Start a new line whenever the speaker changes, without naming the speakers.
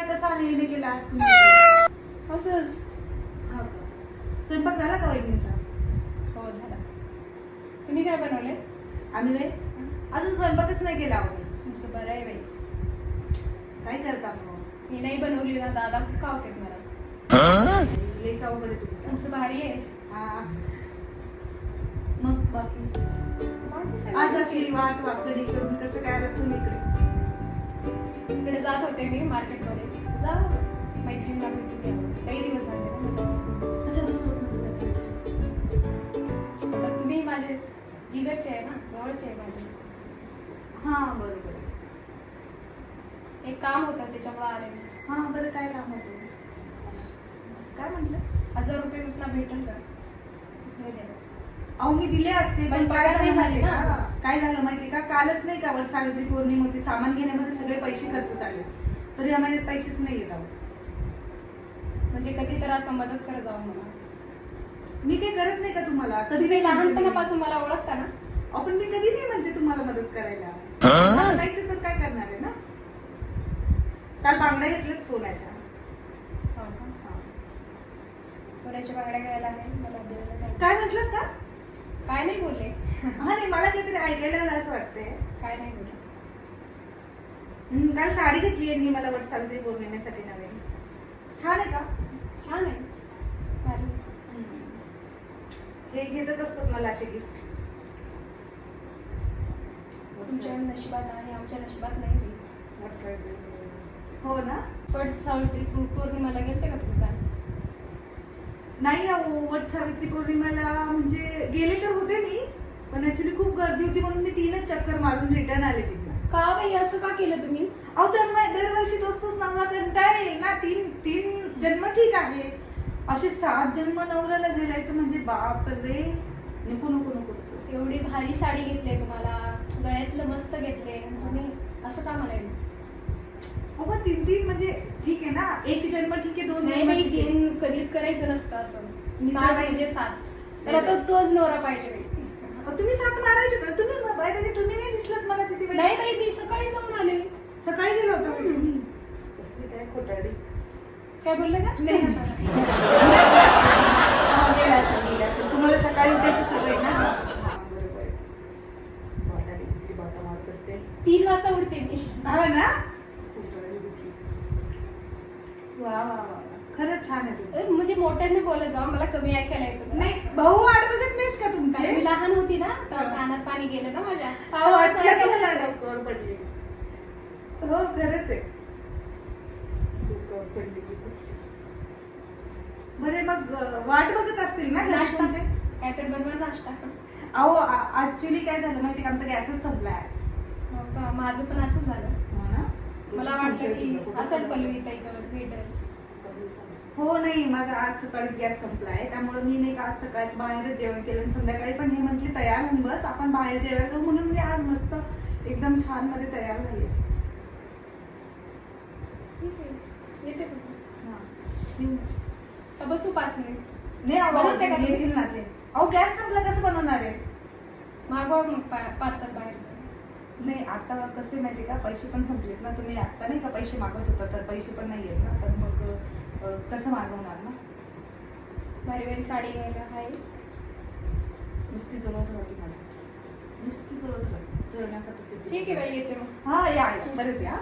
कसा निर्णय केला आज तुम्ही?
असंच.
हा का? स्वयंपाक झाला का वहिनींचा?
हो झाला. तुम्ही काय बनवले?
आम्ही नाही अजून स्वयंपाकच नाही केला आम्ही.
तुमचं बरं आहे बाई.
काय करता मग?
मी नाही बनवली ना, दादा खूप कावतात मला.
लईच अवघड आहे तुमचं.
तुमचं भारी आहे.
हा. मग बाकी
बाकी सगळं
आज
ठीक
अशी
आहे.
वाट वाकडी करून कसं काय आलात तुम्ही इकडे?
इकडे जात होते मी मार्केटमध्ये. जा मैत्रिणीला भेटून यावं. काही दिवस झाले ना.
अच्छा दुसरं कुठलं?
आता तुम्ही माझे जिगरचे आहे ना, जवळचे आहे माझे.
हा बरोबर आहे.
एक काम होतं त्याच्यामुळे आले मी.
हा बरं काय काम होतं? काय म्हटलं?
1000 रुपये उसना भेटेल का? उसने द्या.
अहो मी दिले असते
पण
पण काय
पगार नाही
झालं
झाले
माहिती
ना.
का? काय झालं माहिती का? कालच नाही का वर सावित्री पौर्णिमा होती, सामान घेण्यामध्ये सगळे पैसे खर्च झाले, तर या महिन्यात पैसेच नाही येत अहो.
म्हणजे कधी तर असं मदत करत जाऊ मला.
मी काही करत नाही का तुम्हाला? कधी
तुम्ही
नाही म्हणते मी.
लहानपणापासून मला ओळखता ना.
आपण मी कधी नाही म्हणते तुम्हाला मदत करायला. मला जायचं तर काय करणार आहे ना? काल बांगड्या घेतल्यात सोन्याच्या.
हो का?
हा.
सोन्याच्या बांगड्या घ्यायला आहे मला द्यायला नाही.
काय म्हटलं का?
काय नाही बोलले.
हा नाही मला काहीतरी ऐकायला आलं असं वाटतंय.
काय नाही बोलले.
काल साडी घेतली आहे मी मला वट सावित्री पौर्णिमेसाठी नवीन. छान आहे का?
छान आहे. भारी.
हे घेतच असतात मला असे गिफ्ट.
तुमच्या नशिबात आहे, आमच्या नशिबात नाही.
हो ना?
पण सावित्री पौर्णिमेला गेलते का तुम्ही काय?
नाही अहो वट सावित्री पौर्णिमेला म्हणजे गेले तर होते मी, पण ऍक्च्युली खूप गर्दी होती म्हणून मी 3च चक्कर मारून रिटर्न आले तिथनं.
का बाई असं का केलं तुम्ही?
अहो दरवर्षी तोच नवरा कंटाळा येईल ना. तीन जन्म ठीक आहे, असे 7 जन्म नवऱ्याला झेलायचं म्हणजे बाप रे. नको नको नको नको.
एवढी भारी साडी घेतली तुम्हाला, गळ्यातलं मस्त घेतले, तुम्ही असं का म्हणाले?
अहो 3 म्हणजे ठीक आहे ना. 1 जन्म ठीक आहे, 2
नाही
जन्म
बाई,
ठीक आहे.
3 कधीच करायचं नसतं असं.
मी तर
7
बाई-
म्हणजे 7. तर आता तोच नवरा पाहिजे बाई.
अहो, तुम्ही 7 मारायचे होते. तुम्ही नाही दिसलात मला तिथे बाई.
नाही बाई, मी सकाळी जाऊन आले.
सकाळी गेला होता का तुम्ही? कसली काय खोटारडी.
काय बोलले का?
नाही गेला असेल. तुम्हाला सकाळी उठायची सवय ना. हा, बरोबर आहे. बाटाडी कुठली बाटा मारत असते.
3 वाजता उठते मी.
हा ना. खोटारडी कुठली. वा वा वा वा. खरंच छान आहे तुम्ही.
म्हणजे मोठ्याने बोलत जाऊ, मला कमी ऐकायला येतं.
नाही भाऊ वाट बघत नाहीत का
कारण
तुमचे?
मी लहान होती ना, तर कानात पाणी गेलं ना माझ्या.
अहो, वाटलं का मला डोक्यावर पडली. हो खरंच आहे. डोक्यावर पडली की गोष्ट. बरे मग वाट बघत असतील ना
नाश्ता
घरच्यांचे?
काय तर बनवा नाश्ता.
अहो ऍक्च्युली काय झालं माहिती का, आमचा गॅसच संपलाय आज.
हो का? माझं पण असं झालं.
हो ना?
मला वाटलं की असं पलवी ताईकडे भेटेल.
हो नाही, माझा आज सकाळीच गॅस संपलाय, त्यामुळे मी नाही का आज सकाळच बाहेरच जेवण केलं आणि संध्याकाळी पण हे म्हटले तयार होऊन बस आपण बाहेर जेवायला जाऊ, म्हणून मी आज मस्त एकदम छान मध्ये तयार झाले.
ठीक आहे, येते पण.
हा. येऊ.
तर बसू 5 मिनिट.
नाही अहो,
बनवते का तुम्ही?
येतील ना ते. अहो गॅस संपला कसं बनवणार आहे?
मागवा मग पार्सल बाहेर.
नाही आता कसे माहिती का, पैसे पण संपलेत ना. तुम्ही आता नाही का पैसे मागत होता, तर पैसे पण नाही आहेत ना, तर मग कसं मागवणार ना.
भारी भारी साडी घ्यायला आहे.
नुसती जवळ राहते माझी, नुसती जवळ राहते जळण्यासाठी.
ठीक आहे बाई, येते मग.
हा या बरं या.